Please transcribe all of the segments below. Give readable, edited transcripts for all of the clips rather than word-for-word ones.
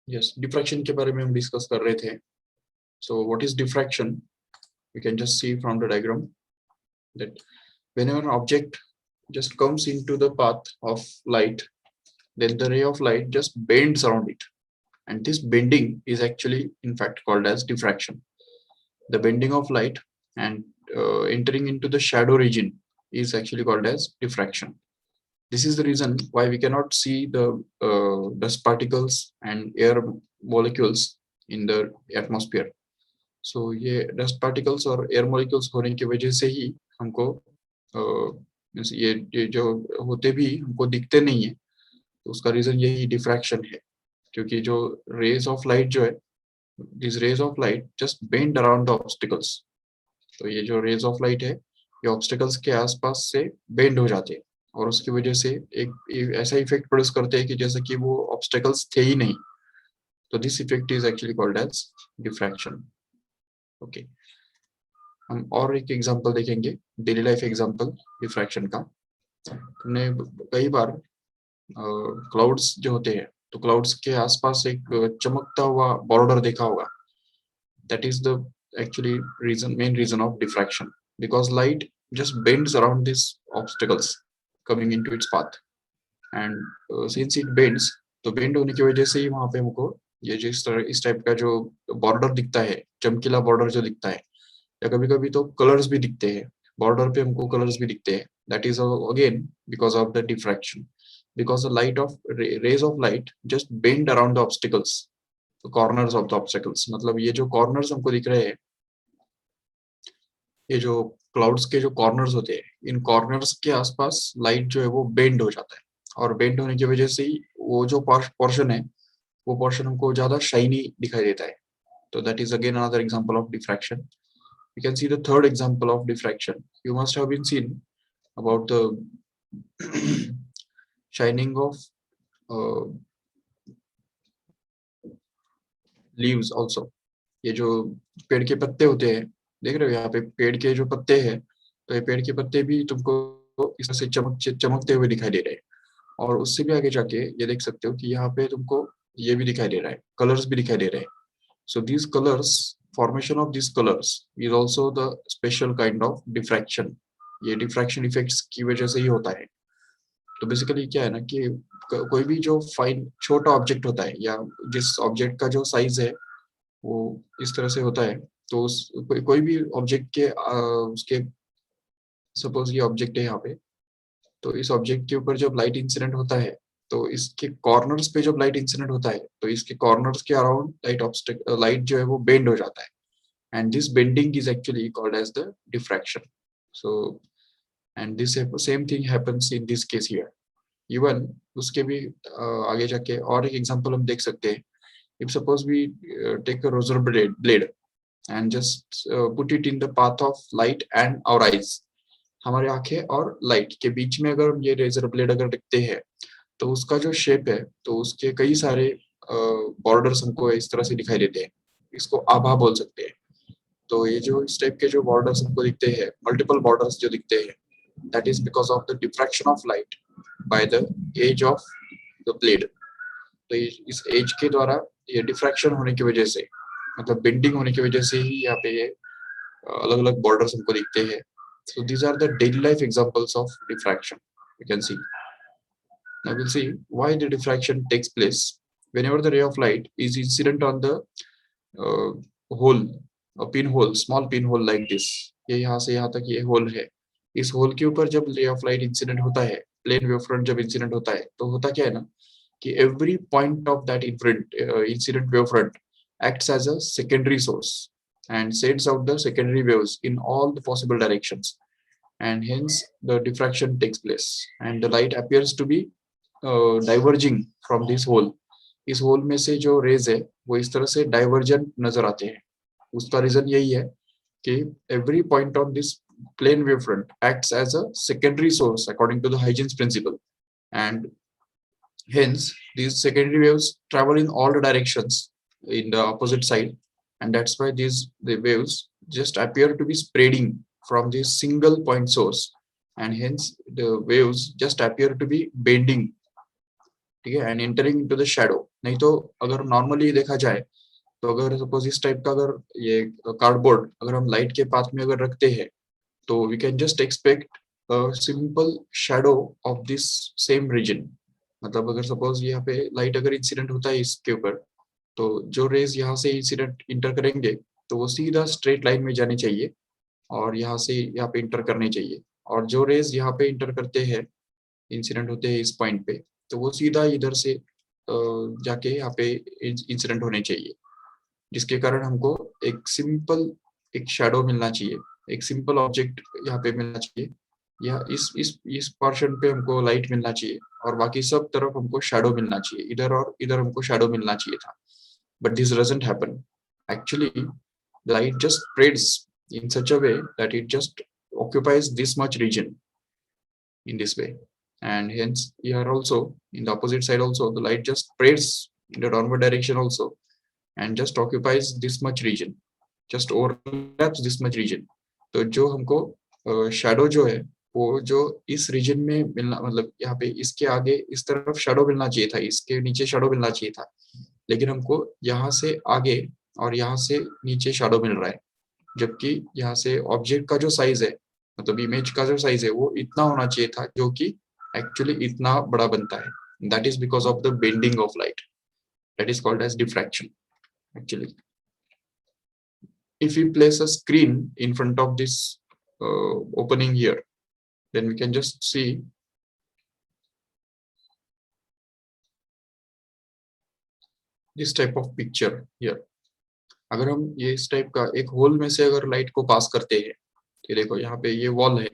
Yes, diffraction के बारे में हम डिस्कस कर रहे थे. So what is diffraction? You can just see from the diagram that whenever an object just comes into the path of light, then the ray of light just bends around it, and this bending is actually in fact called as diffraction. The bending of light and entering into the shadow region is actually called as diffraction. This is the reason why we cannot see the dust particles and air molecules in the atmosphere. सो ये dust particles और air molecules होने की वजह से ही हमको ये जो होते भी हमको दिखते नहीं है, तो उसका रीजन यही डिफ्रैक्शन है. क्योंकि जो रेज ऑफ लाइट जो है, this rays of light just bend around the obstacles. तो ये जो रेज ऑफ लाइट है, ये ऑब्स्टिकल्स के आसपास से बेंड हो जाते हैं, और उसकी वजह से एक ऐसा इफेक्ट प्रोड्यूस करते हैं कि जैसे कि वो ऑब्स्टिकल्स थे ही नहीं. तो this effect is actually called as diffraction. Okay, हम और एक एग्जांपल देखेंगे, डेली लाइफ एग्जांपल डिफ्रैक्शन का. हमने कई बार क्लाउड्स जो होते हैं, तो क्लाउड्स के आसपास एक चमकता हुआ बॉर्डर देखा होगा. That is the actually main reason of diffraction, because light just bends around this obstacles coming into its path, and since it bends, तो बेंड होने की वजह से ही वहां पे हमको ये जो इस टाइप का जो बॉर्डर दिखता है, चमकीला बॉर्डर जो दिखता है, या कभी कभी तो कलर्स भी दिखते हैं बॉर्डर पे, हमको कलर्स भी दिखते हैं. That is again because of the diffraction, because the light of rays of light just bend around the obstacles, corners of the obstacles. मतलब ये जो कॉर्नर्स हमको दिख रहे हैं, ये जो क्लाउड्स के जो कॉर्नर्स होते हैं, इन कॉर्नर्स के आसपास लाइट जो है वो बेंड हो जाता है, और बेंड होने की वजह से ही वो जो पोर्शन है, वो पोर्शन हमको ज्यादा शाइनी दिखाई देता है. तो that is again another example of diffraction. You can see the third example of diffraction. You must have been seen about the shining of uh, leaves also. ये जो पेड़ के पत्ते होते हैं, देख रहे हो यहाँ पे पेड़ के जो पत्ते हैं, तो ये पेड़ के पत्ते भी तुमको इस तरह से चमकते हुए दिखाई दे रहे हैं. और उससे भी आगे जाके ये देख सकते हो कि यहाँ पे तुमको ये भी दिखाई दे रहा है, कलर्स भी दिखाई दे रहे हैं. So these colors, formation of these colors is also the special kind of diffraction. ये diffraction effects की वजह से ही होता है. तो बेसिकली क्या है ना कि कोई भी जो फाइन छोटा ऑब्जेक्ट होता है, या जिस ऑब्जेक्ट का जो साइज है वो इस तरह से होता है, तो कोई भी ऑब्जेक्ट के उसके, सपोज ये ऑब्जेक्ट है यहाँ पे, तो इस ऑब्जेक्ट के ऊपर जब लाइट इंसिडेंट होता है, तो इसके कॉर्नर्स पे जब लाइट इंसिडेंट होता है, तो इसके कॉर्नर्स के अराउंड लाइट जो है वो बेंड हो जाता है, and this bending is actually called as the diffraction. So and this same thing happens in this case here. Even उसके भी आगे जाके और एक एग्जांपल हम देख सकते हैं. If suppose we take a razor blade and just put it in the path of light and our eyes, हमारे आंखें और लाइट के बीच में अगर हम ये रेजर ब्लेड अगर रखते हैं, तो उसका जो शेप है, तो उसके कई सारे बॉर्डर्स हमको इस तरह से दिखाई देते हैं. इसको आभा बोल सकते हैं. तो ये जो इस टाइप के जो बॉर्डर्स हमको दिखते हैं, मल्टीपल बॉर्डर्स जो दिखते हैं, that is because of the diffraction of light by the edge of the blade. तो इस एज के द्वारा ये डिफ्रैक्शन होने की वजह से, मतलब बेंडिंग होने की वजह से ही यहाँ पे ये अलग अलग बॉर्डर्स हमको दिखते हैं. So these are the daily life examples of diffraction. You can see. Now we'll see why the diffraction takes place. Whenever the ray of light is incident on the hole, a pinhole, small pinhole like this. ये यहाँ से यहाँ तक ये whole है. इस whole के ऊपर जब रे ऑफ लाइट इंसिडेंट होता है, प्लेन वेव फ्रंट जब इंसिडेंट होता है, तो होता क्या है ना कि every point of that incident wave front acts as a secondary source and sends out the secondary waves in all the possible directions, and hence the diffraction takes place, and the light appears to be diverging from this hole. इस whole में से जो raise है वो इस तरह से divergent नजर आते हैं. उसका रीजन यही है कि every point on this plane wavefront acts as a secondary source according to the Huygens principle, and hence these secondary waves travel in all the directions in the opposite side, and that's why the waves just appear to be spreading from this single point source, and hence the waves just appear to be bending ठीक है, and entering into the shadow. नहीं तो अगर normally देखा जाए तो अगर suppose इस टाइप का अगर ये कार्डबोर्ड अगर हम लाइट के पाथ में अगर रखते हैं तो we can just expect simple shadow of this same reason. मतलब अगर सपोज यहाँ पे लाइट अगर इंसिडेंट होता है इसके ऊपर, तो जो रेज यहाँ से इंसिडेंट इंटर करेंगे तो वो सीधा स्ट्रेट लाइन में जाने चाहिए और यहाँ से यहाँ पे इंटर करने चाहिए। और जो रेज यहाँ पे इंटर करते हैं, इंसिडेंट होते हैं इस पॉइंट पे, तो वो सीधा इधर से जाके यहाँ पे इंसिडेंट होने चाहिए, जिसके कारण हमको एक सिंपल एक शैडो मिलना चाहिए, एक सिंपल ऑब्जेक्ट यहाँ पे मिलना चाहिए, या इस पोर्शन पे हमको लाइट मिलना चाहिए और बाकी सब तरफ हमको शैडो मिलना चाहिए, इधर और इधर हमको शैडो मिलना चाहिए था। But this doesn't happen. Actually light just spreads in such a way that it just occupies this much region in this way, and hence here also in the opposite side also the light just spreads in the downward direction also and just occupies this much region, just overlaps this much region। तो जो हमको shadow जो है वो जो इस reason में मिलना, मतलब यहाँ पे इसके आगे इस तरफ शैडो मिलना चाहिए था, इसके नीचे शैडो मिलना चाहिए था, लेकिन हमको यहाँ से आगे और यहाँ से नीचे शैडो मिल रहा है, जबकि यहाँ से ऑब्जेक्ट का जो साइज है, मतलब इमेज का जो साइज है वो इतना होना चाहिए था जो कि एक्चुअली इतना बड़ा बनता है। That is because of the bending of light, that is called as diffraction actually। If we place a screen in front of this opening here, then we can just see this type of picture here। अगर हम ये इस type का एक whole में से अगर light को पास करते हैं, तो देखो यहाँ पे ये वॉल है,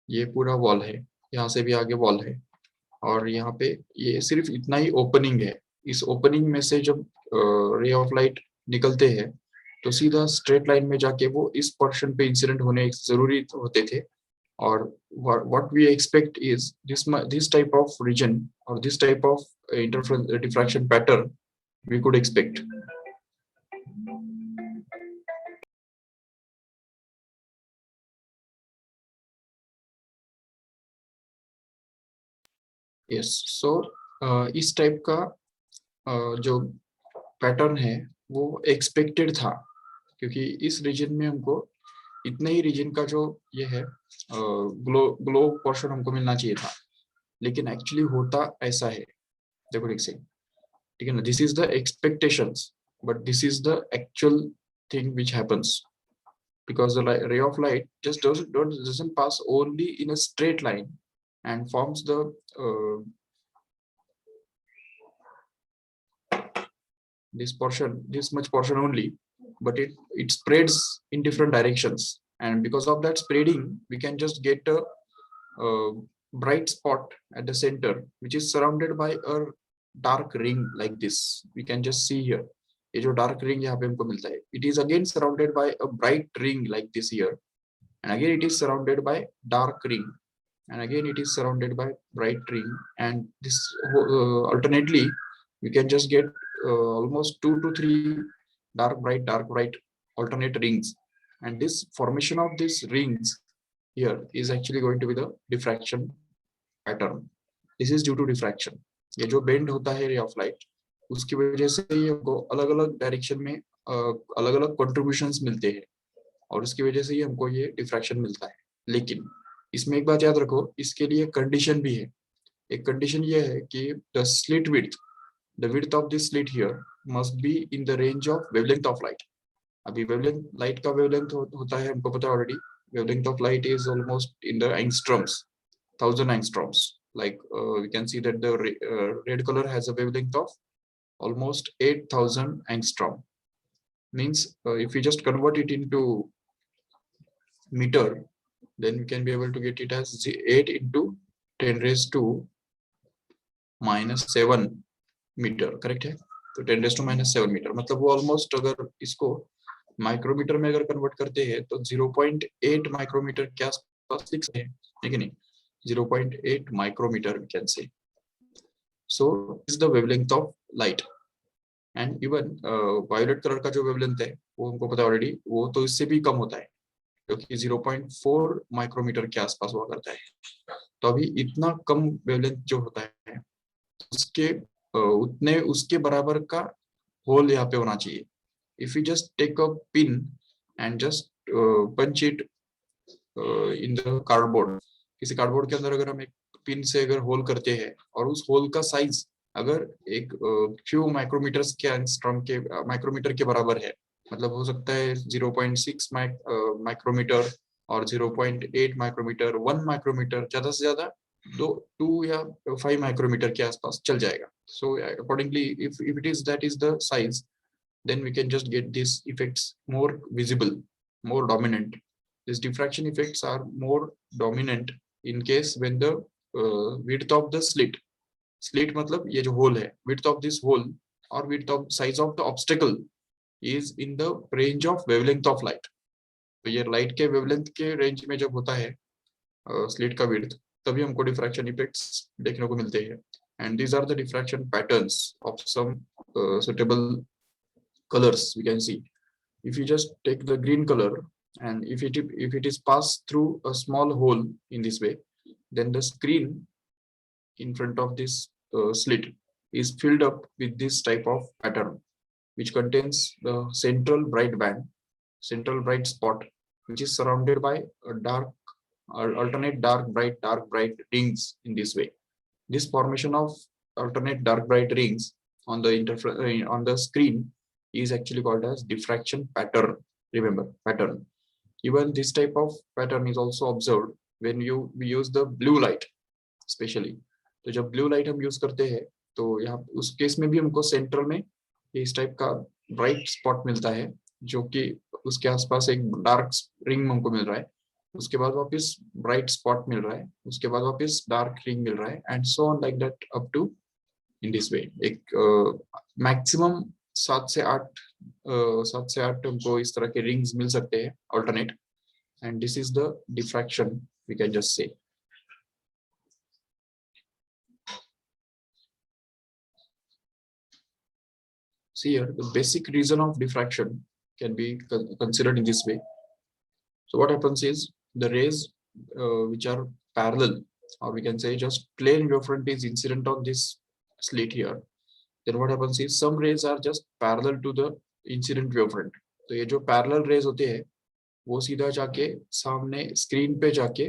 ये पूरा वॉल है, यहाँ से भी आगे वॉल है, और यहाँ पे ये सिर्फ इतना ही ओपनिंग है। इस ओपनिंग में से जब रे ऑफ लाइट निकलते हैं तो सीधा स्ट्रेट लाइन में जाके वो इस पोर्शन पे इंसिडेंट होने जरूरी होते थे। और what we expect is this type of region or this type of diffraction pattern we could expect। yes, so इस टाइप का जो पैटर्न है वो एक्सपेक्टेड था, क्योंकि इस रीजन में हमको इतने ही रीजन का जो ये है ग्लो पोर्शन हमको मिलना चाहिए था, लेकिन एक्चुअली होता ऐसा है। देखो ठीक से, ठीक है ना, this is the expectations but this is the actual thing which happens, because the ray of light just doesn't pass only in a straight line and forms the this much portion only, but it spreads in different directions, and because of that spreading we can just get a bright spot at the center which is surrounded by a dark ring like this। We can just see here, ये जो dark ring यहाँ पे हमको मिलता है, it is again surrounded by a bright ring like this here, and again it is surrounded by dark ring, and again it is surrounded by bright ring, and this alternately we can just get almost 2 to 3 dark bright alternate rings, and this formation of these rings here is actually going to be the diffraction pattern। This is due to diffraction। ये जो bend होता है ray of light, उसकी वजह से ये हमको अलग अलग डायरेक्शन में अलग अलग contributions मिलते हैं, और उसकी वजह से ही हमको ये डिफ्रैक्शन मिलता है। लेकिन इसमें एक बात याद रखो, इसके लिए कंडीशन भी है। एक कंडीशन ये है कि the slit width, the width of this slit here must be in the range of wavelength of light. अभी वेवलेंथ लाइट का वेवलेंथ होता है, हमको पता है already, wavelength of light is almost in the angstroms, 1000 angstroms. Like we can see that the red color has a wavelength of almost 8000 angstrom। Means if we just convert it into meter, then we can be able to get it as 8 into 10 raised to -7 metre, correct है। तो 10 raised to -7 metre, मतलब वो almost अगर इसको micrometer में अगर convert करते हैं तो 0.8 माइक्रोमीटर के आसपास लिख सकते हैं, ठीक है नहीं, 0.8 micrometer we can say. So is the wavelength of light, and even violet colour का जो वेवलेंथ है वो हमको पता है ऑलरेडी, वो तो इससे भी कम होता है, जो कि 0.4 माइक्रोमीटर के आसपास हुआ करता है। तो अभी इतना कम वेवलेंथ जो होता है उसके उतने उसके बराबर का होल यहाँ पे होना चाहिए. If you just take a pin and just punch it in the cardboard, किसी कार्डबोर्ड के अंदर अगर हम एक पिन से अगर होल करते हैं और उस होल का साइज अगर एक फ्यू माइक्रोमीटर्स के एंगस्ट्रॉम के माइक्रोमीटर के बराबर है, मतलब हो सकता है 0.6 माइक्रोमीटर और 0.8 माइक्रोमीटर, 1 माइक्रोमीटर, ज्यादा से ज्यादा 2 या 5 माइक्रोमीटर के आसपास चल जाएगा. So accordingly if it is that is the size, then we can just get these effects more visible, more dominant. These diffraction effects are more dominant in case when the width of the slit मतलब ये जो hole है, width of this hole or width of size of the obstacle is in the range of wavelength of light. तो ये light के wavelength के range में जब होता है slit का width, तभी हमको diffraction effects देखने को मिलते हैं. And these are the diffraction patterns of some suitable colors we can see. If you just take the green color and if it is passed through a small hole in this way, then the screen in front of this slit is filled up with this type of pattern, which contains the central bright spot, which is surrounded by a alternate dark bright rings in this way. This formation of alternate dark bright rings on the screen is actually called as diffraction pattern. Remember, pattern. Even this type of pattern is also observed when we use the blue light, especially. तो जब blue light हम use करते हैं तो यहाँ उस case में भी हमको सेंट्रल में इस टाइप का ब्राइट स्पॉट मिलता है, जो कि उसके आसपास एक डार्क रिंग हमको मिल रहा है, उसके बाद वापस ब्राइट स्पॉट मिल रहा है, उसके बाद वापस डार्क रिंग मिल रहा है, and so on like that up to in this way. एक मैक्सिमम 7 से 8 हमको इस तरह के रिंग्स मिल सकते हैं alternate, and this is the diffraction we can just say. See here, the basic reason of diffraction can be considered in this way. So what happens is the rays which are parallel, or we can say just plane wavefront is incident on this slit here. Then what happens is some rays are just parallel to the incident wavefront. तो ये जो parallel rays होते हैं वो सीधा जाके सामने screen पे जाके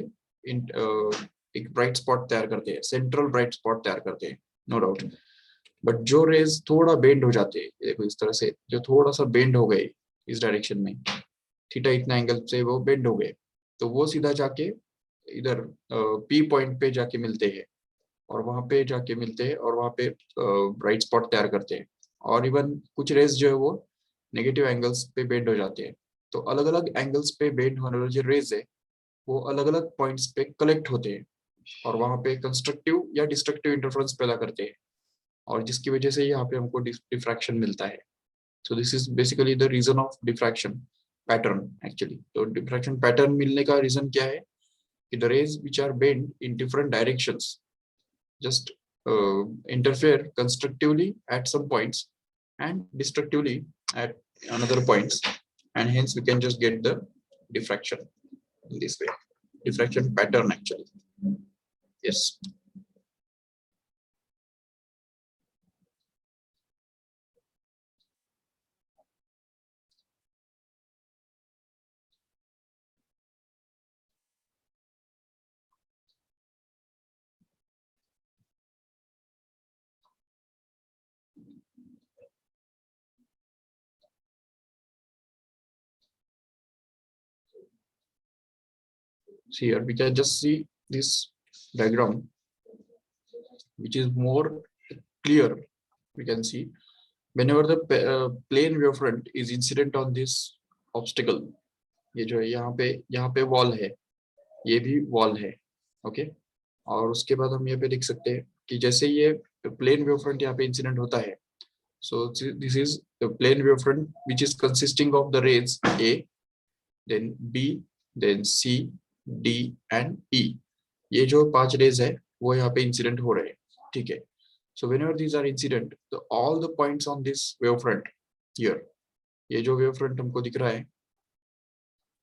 एक ब्राइट स्पॉट तैयार करते हैं, सेंट्रल ब्राइट स्पॉट तैयार करते हैं, नो डाउट. बट जो रेज थोड़ा बेंड हो जाते हैं, देखो इस तरह से, जो थोड़ा सा बेंड हो गए इस डायरेक्शन में, थीटा इतना एंगल से वो बेंड हो गए, तो वो सीधा जाके इधर पी पॉइंट पे जाके मिलते हैं और वहां पे जाके मिलते हैं और वहां पे ब्राइट स्पॉट तैयार करते हैं. और इवन कुछ रेज जो है वो नेगेटिव एंगल्स पे बेंड हो जाते हैं. तो अलग अलग एंगल्स पे बेंड होने वाले जो रेज है वो अलग अलग पॉइंट्स पे कलेक्ट होते हैं और वहां पे कंस्ट्रक्टिव या डिस्ट्रक्टिव इंटरफेरेंस पैदा करते हैं, और जिसकी वजह से यहाँ पे हमको डिफ्रैक्शन मिलता है. So this is basically the reason of diffraction pattern actually. तो डिफ्रैक्शन पैटर्न मिलने का रीजन क्या है कि the rays which are bend in different directions just interfere constructively at some points and destructively at another points, and hence we can just get the diffraction in this way, diffraction pattern actually. Yes. See here, we can just see this diagram, which is more clear. We can see whenever the plane wavefront is incident on this obstacle, ये जो है यहाँ पे wall है, ये भी wall है, okay. और उसके बाद हम यहाँ पे देख सकते हैं कि जैसे ये प्लेन वेवफ्रंट यहाँ पे इंसिडेंट होता है, so this is the plane wavefront which is consisting of the rays A, then B, then C, D and E. ये जो 5 रेज है वो यहाँ पे इंसिडेंट हो रहे हैं, ठीक है. So whenever these are incident, तो all the points on this wavefront here, ये जो वेवफ्रंट हमको दिख रहा है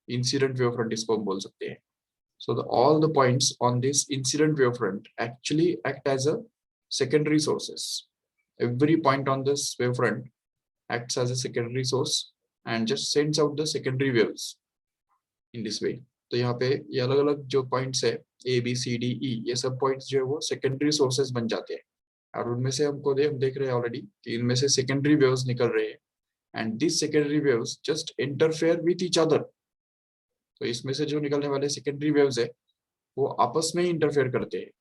इंसिडेंट वेवफ्रंट इसको हम बोल सकते हैं. So all the points on this incident wavefront actually act as a secondary sources. Every point on this wavefront acts as a secondary source and just sends out the secondary waves in this way. तो यहाँ पे ये अलग अलग जो points है A B C D E, ये सब पॉइंट्स जो है वो सेकेंडरी सोर्सेज बन जाते हैं और उनमें से हम देख रहे हैं ऑलरेडी कि इनमें से सेकेंडरी वेव्स निकल रहे हैं and this secondary waves just interfere with each other. तो इसमें से जो निकलने वाले सेकेंडरी वेव्स है वो आपस में ही इंटरफेयर करते हैं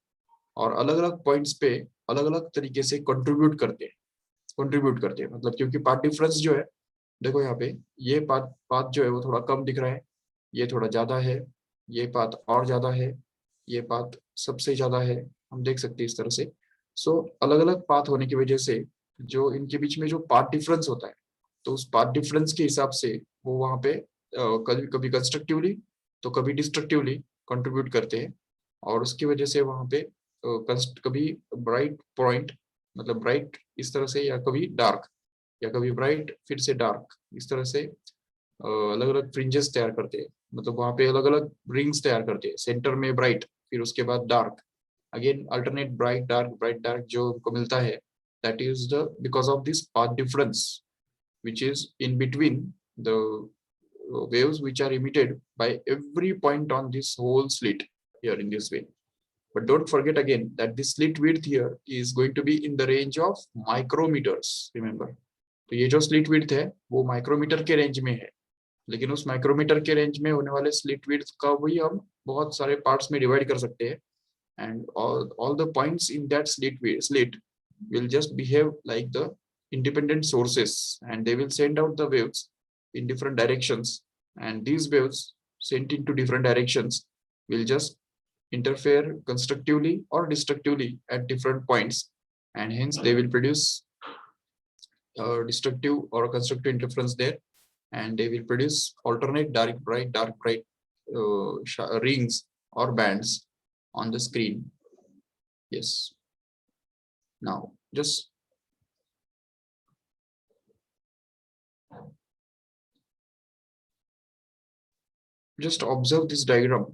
और अलग अलग पॉइंट्स पे अलग अलग तरीके से कंट्रीब्यूट करते हैं मतलब क्योंकि पाथ डिफरेंस जो है देखो यहाँ पे ये पाथ जो है वो थोड़ा कम दिख रहा है, ये थोड़ा ज्यादा है, ये पाथ और ज्यादा है, ये पाथ सबसे ज्यादा है, हम देख सकते हैं इस तरह से. सो अलग अलग पाथ होने की वजह से जो इनके बीच में जो पाथ डिफरेंस होता है तो उस पाथ डिफरेंस के हिसाब से वो वहाँ पे कभी कभी कंस्ट्रक्टिवली तो कभी डिस्ट्रक्टिवली कंट्रीब्यूट करते हैं और उसकी वजह से वहाँ पे कभी ब्राइट पॉइंट मतलब ब्राइट इस तरह से या कभी डार्क या कभी ब्राइट फिर से डार्क इस तरह से अलग अलग फ्रिंजेस तैयार करते हैं मतलब वहाँ पे अलग अलग रिंग्स तैयार करते हैं. सेंटर में ब्राइट फिर उसके बाद dark again alternate bright dark जो हमको मिलता है that is the because of this path difference which is in between the waves which are emitted by every point on this whole slit here in this way. But don't forget again that this slit width here is going to be in the range of micrometers. Remember, तो ये जो slit width है वो micrometer के range में है लेकिन उस माइक्रोमीटर के रेंज में होने वाले स्लिट विड्थ का वही हम बहुत सारे पार्ट्स में डिवाइड कर सकते हैं and all the points in that slit will just behave like the independent sources and they will send out the waves in different directions and these waves sent into different directions will just interfere constructively or destructively at different points and hence they will produce destructive or constructive interference there and they will produce alternate dark bright rings or bands on the screen. Yes. Now just observe this diagram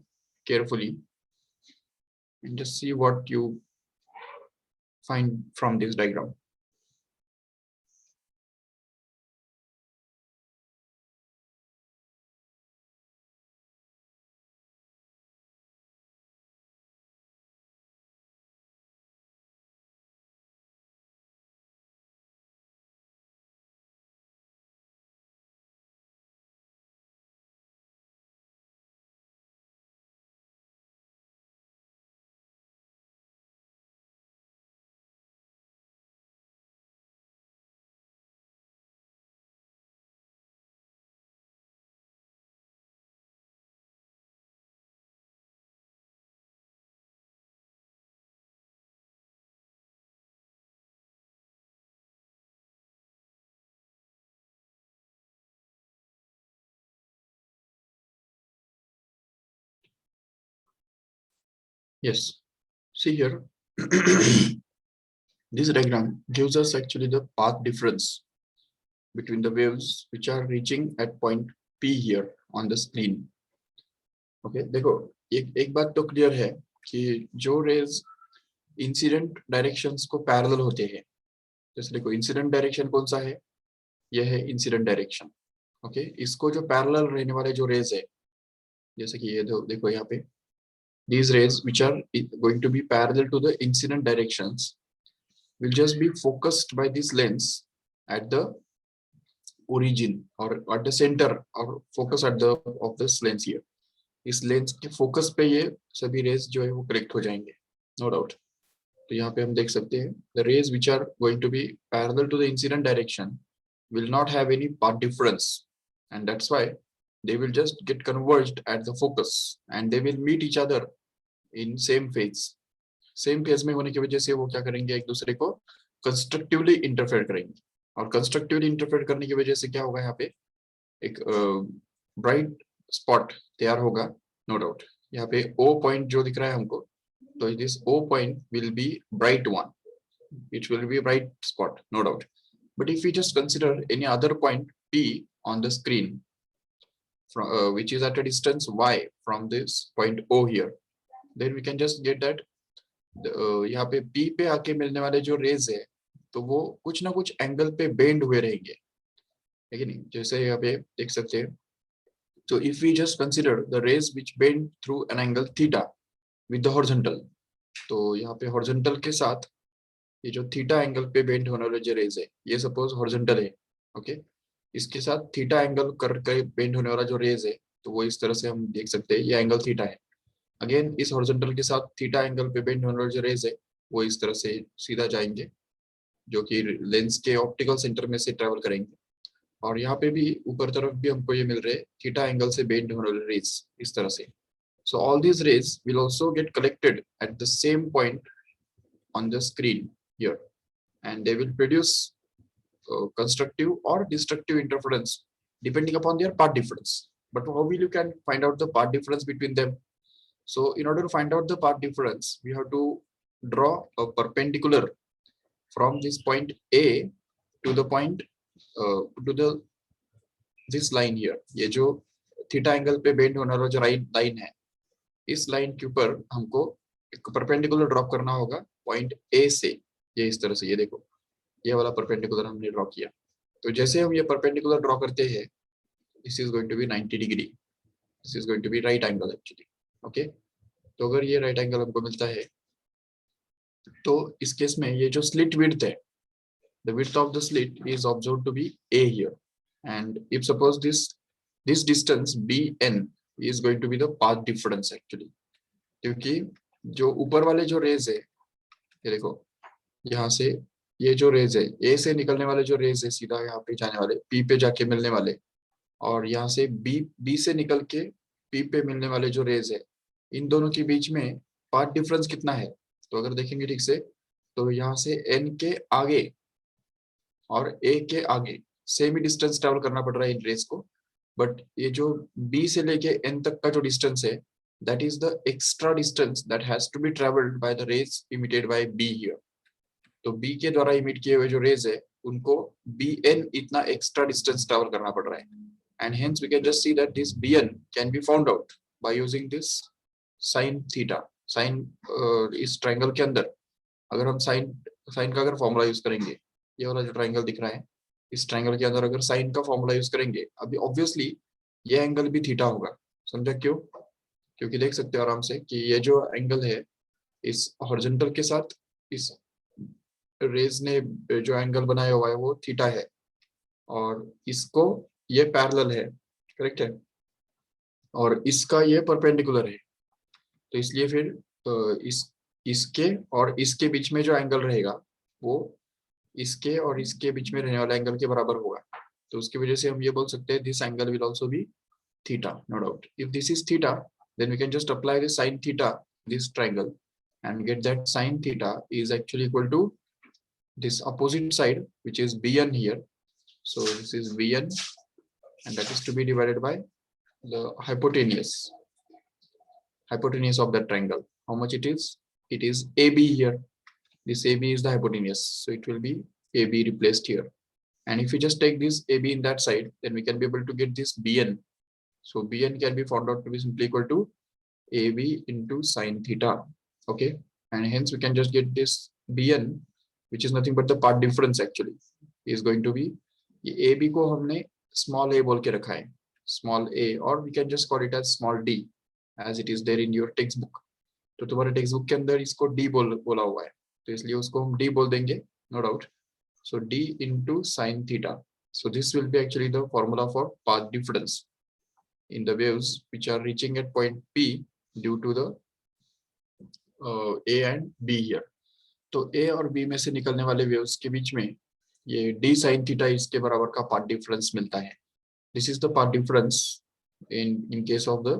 carefully and just see what you find from this diagram. Yes, see here. This diagram gives us actually the path difference between the waves which are reaching at point P here on the screen. Okay, देखो एक बात तो clear है कि जो raise incident directions को parallel होते हैं जैसे देखो इंसिडेंट डायरेक्शन कौन सा है, यह है इंसिडेंट डायरेक्शन. ओके, इसको जो पैरेलल रहने वाले जो रेज है जैसे कि ये देखो यहाँ पे these rays which are going to be parallel to the incident directions will just be focused by this lens at the origin or at the center or focus at the of this lens here. इस lens के focus पे ये सभी raise जो है वो collect हो जाएंगे, नो डाउट. तो यहाँ पे हम देख सकते हैं the rays which are going to be parallel to the incident direction will not have any path difference and that's why they will just get converged at the focus and they will meet each other in same phase. Same phase में होने की वजह से वो क्या करेंगे, एक दूसरे को कंस्ट्रक्टिवली इंटरफेयर करेंगे और कंस्ट्रक्टिवली इंटरफेयर करने की वजह से क्या होगा, यहाँ पे एक ब्राइट स्पॉट तैयार होगा, नो डाउट. यहाँ पे O पॉइंट जो दिख रहा है हमको, तो this O point will be bright one, it will be bright spot, no doubt. But if you just consider any other point P on the screen from which is at a distance y from this point O here, then we can just get that यहाँ पे P पे आके मिलने वाले जो raise है तो वो कुछ ना कुछ एंगल पे बेंड हुए रहेंगे, है कि नहीं? जैसे यहाँ पे देख सकते हैं, तो if we just consider the rays which bend through an angle theta with the horizontal, तो यहाँ पे हॉरिजॉन्टल के साथ ये जो थीटा एंगल पे बेंड होने वाले जो रेज है, ये सपोज हॉरिजॉन्टल है, ओके, इसके साथ थीटा एंगल करके बेंड होने वाला जो रेज है, तो वो इस तरह से हम देख सकते हैं, ये एंगल थीटा है। अगेन इस हॉरिजॉन्टल के साथ थीटा एंगल पे बेंड होने वाले जो रेज है, वो इस तरह से सीधा जाएंगे, जो कि लेंस के ऑप्टिकल सेंटर में से ट्रेवल करेंगे। और यहाँ पे भी ऊपर तरफ भी हमको ये मिल रहे हैं थीटा एंगल से बेंड होने वाले रेज इस तरह से। So all these rays will also get collected at the same point on the screen here, and they will produce constructive or destructive interference depending upon their path difference. But how will you can find out the path difference between them? So in order to find out the path difference, we have to draw a perpendicular from this point A to the point to the this line here. ये जो theta angle पे bend होने वाला जो line है, इस line के ऊपर हमको एक परपेंडिकुलर ड्रॉप करना होगा पॉइंट ए से। ये इस तरह से, ये देखो, ये वाला परपेंडिकुलर हमने ड्रॉ किया। तो जैसे हम ये परपेंडिकुलर ड्रॉ करते हैं, this is going to be 90 degree, this is going to be right angle actually, okay. तो अगर ये राइट एंगल हमको मिलता है, तो इस केस में ये जो स्लिट विड्थ है, the width of the slit is observed to be a here, and if suppose this distance bn is going to be the path difference actually, क्योंकि जो ऊपर वाले जो रेज है, ये देखो, यहाँ से ये जो रेज है, ए से निकलने वाले जो रेज है सीधा यहाँ पे जाने वाले, पी पे जाके मिलने वाले, और यहाँ से बी से निकल के पी पे मिलने वाले जो रेज है, इन दोनों के बीच में पाथ डिफरेंस कितना है? तो अगर देखेंगे ठीक से, तो यहाँ से एन के आगे और ए के आगे सेम ही डिस्टेंस ट्रेवल करना पड़ रहा है इन रेज को, बट ये जो बी से लेके एन तक का जो डिस्टेंस है, that is the extra distance that has to be traveled by the rays emitted by B here. तो B के द्वारा इमिट किए हुए जो रेज है, उनको Bn इतना एक्स्ट्रा डिस्टेंस ट्रेवल करना पड़ रहा है, and hence we can just see that this Bn can be found out by using this sin theta. sin इस ट्रायंगल के अंदर अगर हम साइन का अगर फॉर्मूला यूज करेंगे, ये वाला जो ट्रायंगल दिख रहा है, इस ट्रायंगल के अंदर अगर साइन का फॉर्मूला यूज करेंगे, अभी ऑब्वियसली ये एंगल भी थीटा होगा। समझा क्यों? क्योंकि देख सकते हो आराम से कि ये जो एंगल है, इस हॉरिजॉन्टल के साथ इस रेज ने जो एंगल बनाया हुआ है वो थीटा है, और इसको ये पैरेलल है, करेक्ट है, और इसका ये परपेंडिकुलर है। तो इसलिए फिर इसके और इसके बीच में जो एंगल रहेगा, वो इसके और इसके बीच में रहने वाला एंगल के बराबर होगा। तो उसकी वजह से हम ये बोल सकते हैं this angle will also be theta, no doubt. If this is theta, then we can just apply the sin theta this triangle and get that sin theta is actually equal to this opposite side, which is bn here. So this is bn, and that is to be divided by the hypotenuse of that triangle. How much it is? It is AB here. This AB is the hypotenuse, so it will be AB replaced here. And if we just take this AB in that side, then we can be able to get this bn. So bn can be found out to be simply equal to AB into sin theta, okay, and hence we can just get this bn, which is nothing but the path difference actually, is going to be, ये AB को हमने small a बोल के रखा है, small a, or we can just call it as small d as it is there in your textbook. तो तुम्हारे text book के अंदर इसको d बोला हुआ है, तो इसलिए उसको हम d बोल देंगे, no doubt. So d into sin theta. So this will be actually the formula for path difference in the waves which are reaching at point P due to the A and B here. तो A और B में से निकलने वाले waves के बीच में ये d sin theta इसके बराबर का पाथ डिफरेंस मिलता है. This is the path difference in case of the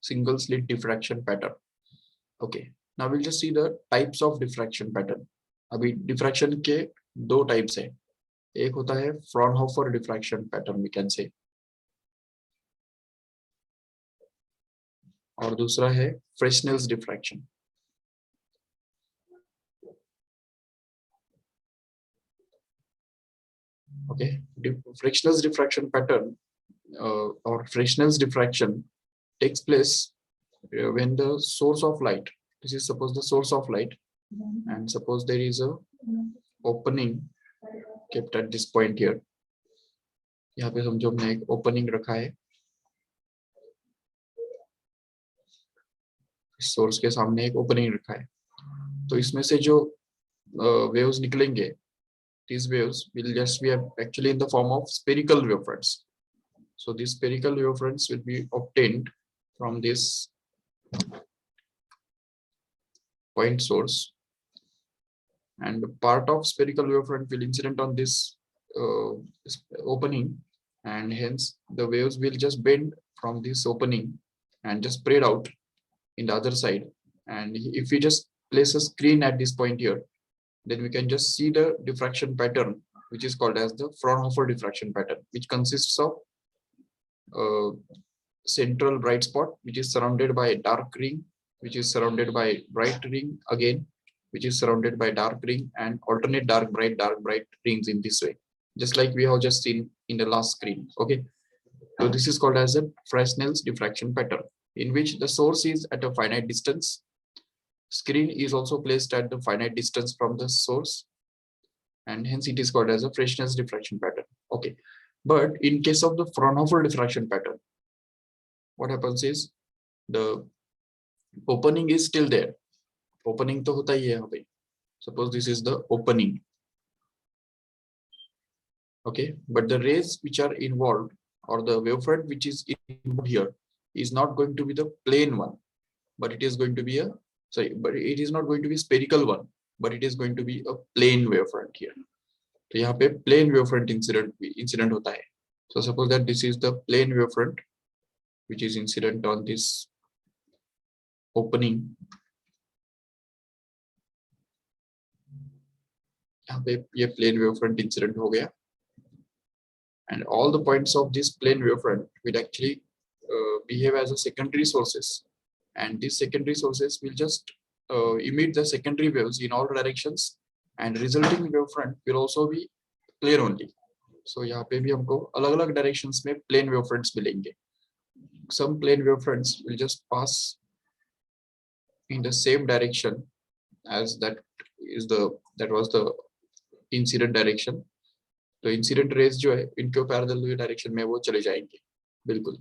single slit diffraction pattern. Okay, now we'll just see the types of diffraction pattern. अभी diffraction के दो types है. एक होता है Fraunhofer diffraction pattern, we can say, और दूसरा है Fresnel's diffraction. Okay, Fresnel's diffraction pattern or Fresnel's diffraction takes place when the source of light, this is suppose the source of light, and suppose there is a opening kept at this point here. यहाँ पे समझो हमने एक opening रखा है source के सामने, एक ओपनिंग रखा है, तो इसमें से जो वेव्स निकलेंगे, these waves will just be actually in the form of spherical wavefronts. So these spherical wavefronts will be obtained from this point source, and part of spherical wavefront will incident on this opening, and hence the waves will just bend from this opening and just spread out in the other side. And if we just place a screen at this point here, then we can just see the diffraction pattern, which is called as the Fraunhofer diffraction pattern, which consists of central bright spot, which is surrounded by a dark ring, which is surrounded by bright ring again, which is surrounded by dark ring, and alternate dark bright rings in this way, just like we have just seen in the last screen. Okay, so this is called as a Fresnel's diffraction pattern, in which the source is at a finite distance, screen is also placed at the finite distance from the source, and hence it is called as a Fresnel's diffraction pattern. Okay, but in case of the Fraunhofer diffraction pattern, what happens is the opening is still there. Opening तो होता ही है यहाँ पे. Suppose this is the opening. Okay, but the rays which are involved, or the wavefront which is involved here, is not going to be the plane one, but it is going to be a but it is not going to be spherical one, but it is going to be a plane wavefront here. तो यहाँ पे plane wavefront incident होता है. So suppose that this is the plane wavefront which is incident on this opening. यहाँ पे ये plane wavefront incident हो गया, and all the points of this plane wavefront will actually behave as a secondary sources, and these secondary sources will just emit the secondary waves in all directions, and resulting wavefront will also be plane only. So यहाँ पे भी हमको अलग-अलग directions में plane wavefronts मिलेंगे. Some plane wavefronts will just pass in the same direction as that was the incident direction. तो incident rays जो है इनको parallel direction में वो चले जाएंगे. बिल्कुल.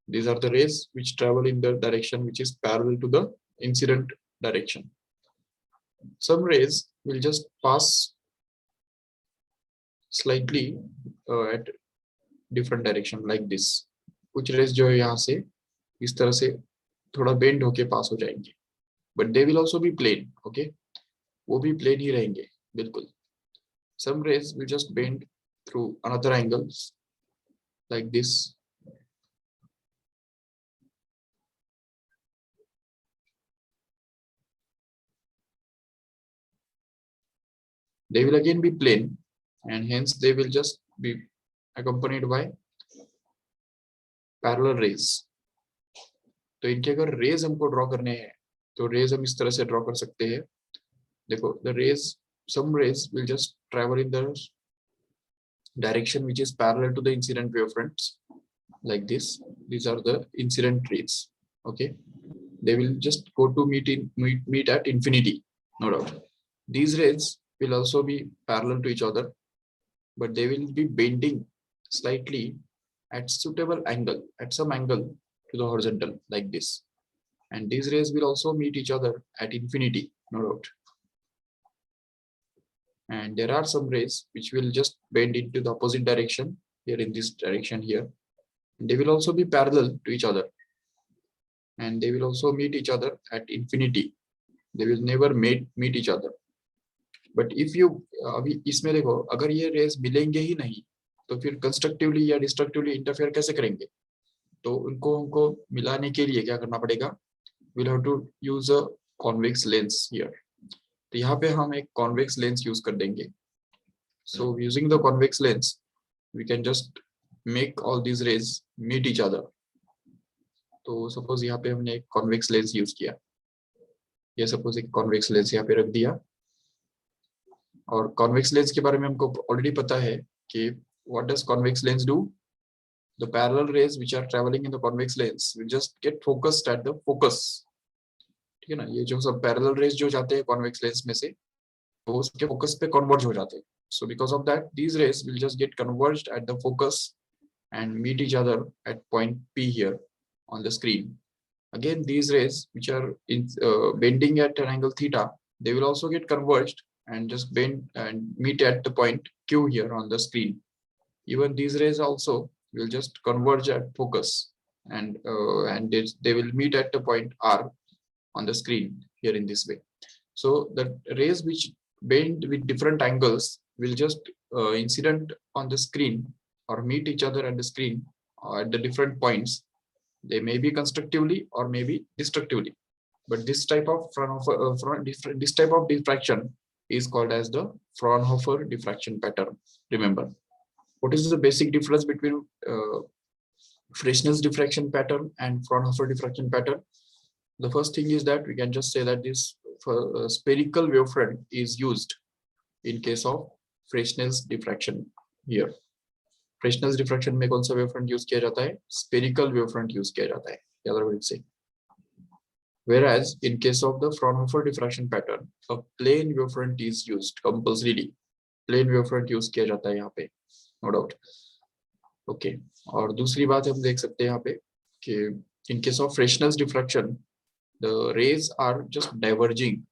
These are the rays which travel in the direction which is parallel to the incident direction. Some rays will just pass slightly at different direction like this. कुछ rays जो है यहाँ से इस तरह से थोड़ा bend होके pass हो जाएंगे. But they will also be plane. Okay, वो भी plane ही रहेंगे. बिल्कुल. Some rays will just bend through another angles like this. They will again be plane, and hence they will just be accompanied by parallel rays. तो इनके अगर rays हमको draw करने हैं, तो rays हम इस तरह से draw कर सकते हैं. देखो, the rays, some rays will just travel in the direction which is parallel to the incident wavefronts, like this. These are the incident rays. Okay, they will just go to meet at infinity, no doubt. These rays will also be parallel to each other, but they will be bending slightly at suitable angle, at some angle to the horizontal, like this. And these rays will also meet each other at infinity, no doubt. And there are some rays which will just bend into the opposite direction, here in this direction here. And they will also be parallel to each other, and they will also meet each other at infinity. They will never meet each other. But if you अभी इसमें देखो, अगर ये rays मिलेंगे ही नहीं, तो फिर constructively या destructively interfere कैसे करेंगे? तो उनको हमको मिलाने के लिए क्या करना पड़ेगा? We'll have to use a convex lens here. तो यहाँ पे हम एक convex lens use कर देंगे. So using the convex lens, we can just make all these rays meet each other. तो suppose यहाँ पे हमने एक convex lens use किया. ये suppose एक convex lens यहाँ पे रख दिया. और convex lens के बारे में हमको already पता है कि what does convex lens do? the parallel rays which are traveling in the convex lens will just get focused at the focus. ठीक है ना, ये जो सब parallel rays जो जाते हैं convex lens में से वो उसके focus पे converge हो जाते हैं. So because of that, these rays will just get converged at the focus and meet each other at point P here on the screen. Again, these rays which are bending at an angle theta, they will also get converged and just bend and meet at the point Q here on the screen. Even these rays also will just converge at focus and they will meet at the point R on the screen here in this way. So the rays which bend with different angles will just incident on the screen or meet each other at the screen at the different points. They may be constructively or maybe destructively, but this type of this type of diffraction is called as the Fraunhofer diffraction pattern. Remember, what is the basic difference between Fresnel's diffraction pattern and Fraunhofer diffraction pattern? The first thing is that we can just say that this spherical wavefront is used in case of Fresnel's diffraction here. Fresnel's diffraction में कौन सा wavefront use किया जाता है? Spherical wavefront use किया जाता है. The other way to say. Whereas in case of the Fraunhofer diffraction pattern, a plane wavefront is used compulsorily. Plane wavefront use किया जाता है यहाँ पे, no doubt. Okay. और दूसरी बात हम देख सकते हैं यहाँ पे कि in case of Fresnel's diffraction, the rays are just diverging.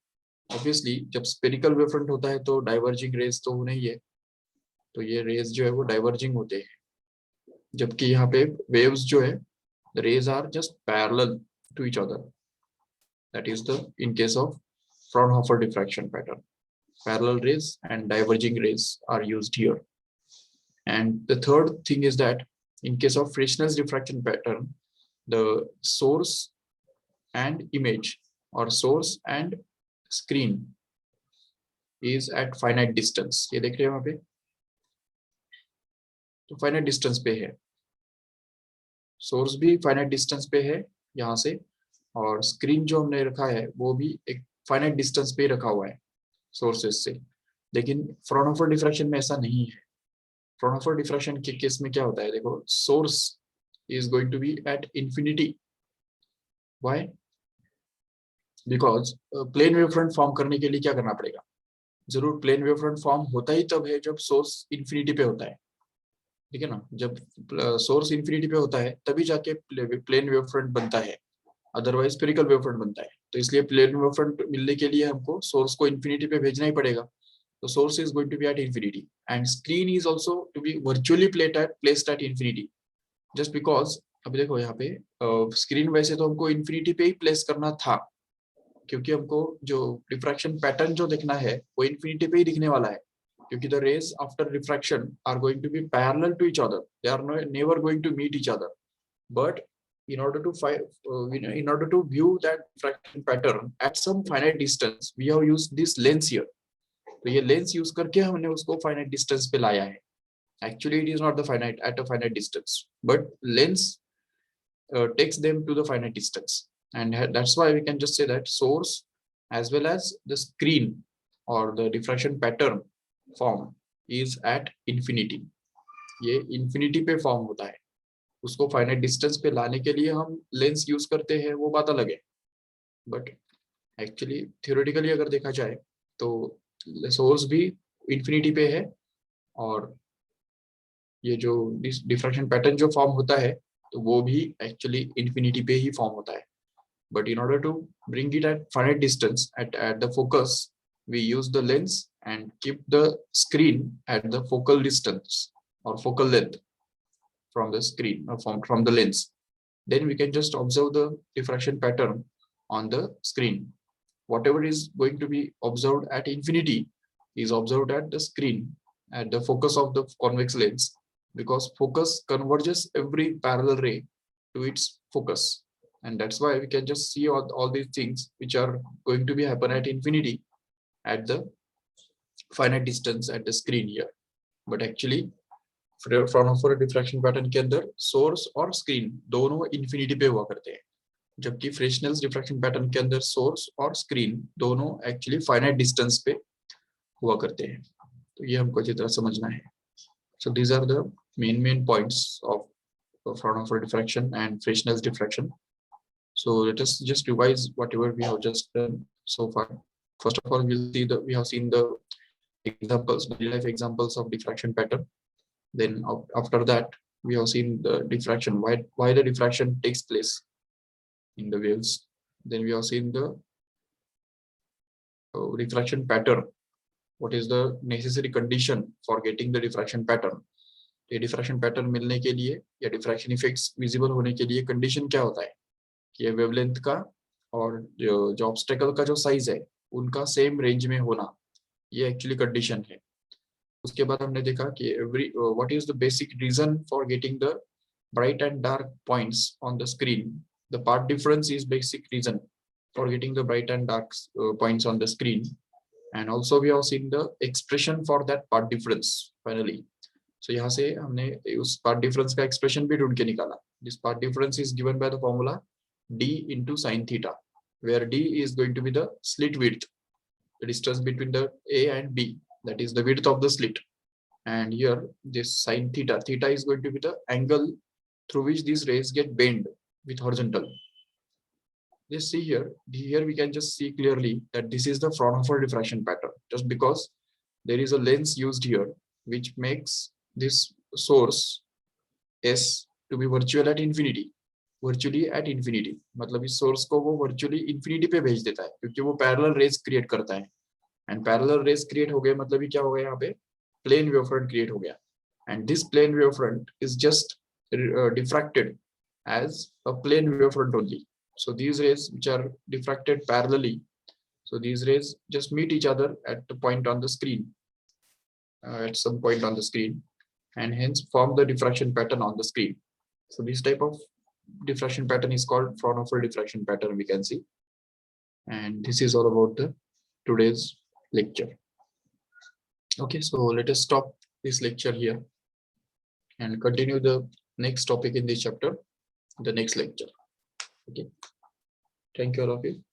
Obviously, जब spherical wavefront होता है तो diverging rays तो नहीं है, तो ये rays जो है वो diverging होते हैं, जबकि यहाँ पे waves जो है, the rays are just parallel to each other. That is the in case of Fraunhofer diffraction pattern. Parallel rays and diverging rays are used here. And the third thing is that in case of Fresnel's diffraction pattern, the source and image or source and screen is at finite distance. ये देख रहे हैं वहाँ पे, तो finite distance पे है, source भी finite distance पे है यहाँ से, और screen जो हमने रखा है वो भी एक finite distance पे रखा हुआ है sources से. लेकिन Fraunhofer diffraction में ऐसा नहीं है. Fraunhofer diffraction के केस में क्या होता है, देखो, source is going to be at infinity. Why? Because plane wavefront form करने के लिए क्या करना पड़ेगा? जरूर plane wavefront form होता ही तब है जब source infinity पे होता है, ठीक है ना. जब source infinity पे होता है तभी जाके plane wavefront बनता है, otherwise spherical wavefront बनता है. तो इसलिए plane wavefront मिलने के लिए हमको source को infinity पे भेजना ही पड़ेगा. The source is going to be at infinity and screen is also to be virtually placed at infinity. Just because अभी देखो यहाँ पे screen वैसे तो हमको infinity पे ही place करना था, क्योंकि हमको जो diffraction pattern जो देखना है वो infinity पे ही दिखने वाला है, क्योंकि the rays after refraction are going to be parallel to each other. They are never going to meet each other. But in order to view that diffraction pattern at some finite distance, we have used this lens here. तो ये lens use करके हमने उसको finite distance पे लाया है. Actually it is not the finite at a finite distance, but lens takes them to the finite distance, and that's why we can just say that source as well as the screen or the diffraction pattern form is at infinity. ये infinity पे form होता है, उसको finite distance पे लाने के लिए हम लेंस यूज करते हैं, वो बात अलग है. बट एक्चुअली थियोरेटिकली अगर देखा जाए तो सोर्स भी इंफिनिटी पे है, और ये जो डिफ्रैक्शन पैटर्न जो फॉर्म होता है तो वो भी एक्चुअली इंफिनिटी पे ही फॉर्म होता है. But in order to bring it at finite distance at the focus, we use the lens and keep the screen at the focal distance और focal length from the screen or from the lens. Then we can just observe the diffraction pattern on the screen. Whatever is going to be observed at infinity is observed at the screen, at the focus of the convex lens, because focus converges every parallel ray to its focus, and that's why we can just see all these things which are going to be happen at infinity at the finite distance at the screen here. But actually Fraunhofer diffraction pattern के अंदर source और screen दोनों infinity पे हुआ करते हैं, जबकि फ्रेशनेल्स diffraction pattern के अंदर सोर्स और स्क्रीन दोनों एक्चुअली फाइनाइट डिस्टेंस पे हुआ करते हैं. तो ये हमको अच्छी तरह समझना है. So these are the main points of Fraunhofer diffraction and Fresnel's diffraction. So let us just revise whatever we have just done so far. First of all, we have seen the examples, daily life examples of diffraction pattern. Then after that, we have seen the diffraction, why the diffraction takes place in the waves. Then we have seen the diffraction pattern. What is the necessary condition for getting the diffraction pattern? ये diffraction pattern मिलने के लिए या diffraction effects visible होने के लिए condition क्या होता है कि ये wavelength का और जो obstacle का जो size है उनका same range में होना, ये actually condition है. उसके बाद हमने देखा कि what is the basic reason for getting the bright and dark points on the screen. The part difference is basic reason for getting the bright and dark points on the screen. And also we have seen the expression for that part difference finally. So यहाँ से हमने उस part difference का expression भी ढूंढ के निकाला. This part difference is given by the formula d into sin theta, where d is going to be the slit width, the distance between the A and B, that is the width of the slit. And here this sin theta, theta is going to be the angle through which these rays get bent with horizontal. Let's see here we can just see clearly that this is the Fraunhofer diffraction pattern, just because there is a lens used here which makes this source S to be virtual at infinity, virtually at infinity. मतलब इस source को वो virtually infinity पे भेज देता है क्योंकि वो parallel rays create करता है. And parallel rays create हो गए मतलब ये क्या हो गया यहाँ पे plane wavefront create हो गया. And this plane wavefront is just diffracted as a plane wavefront only. So these rays which are diffracted parallelly, so these rays just meet each other at the point on the screen, at some point on the screen, and hence form the diffraction pattern on the screen. So this type of diffraction pattern is called Fraunhofer diffraction pattern, we can see. And this is all about the today's lecture. Okay, so let us stop this lecture here and continue the next topic in this chapter, the next lecture. Okay, thank you all of you.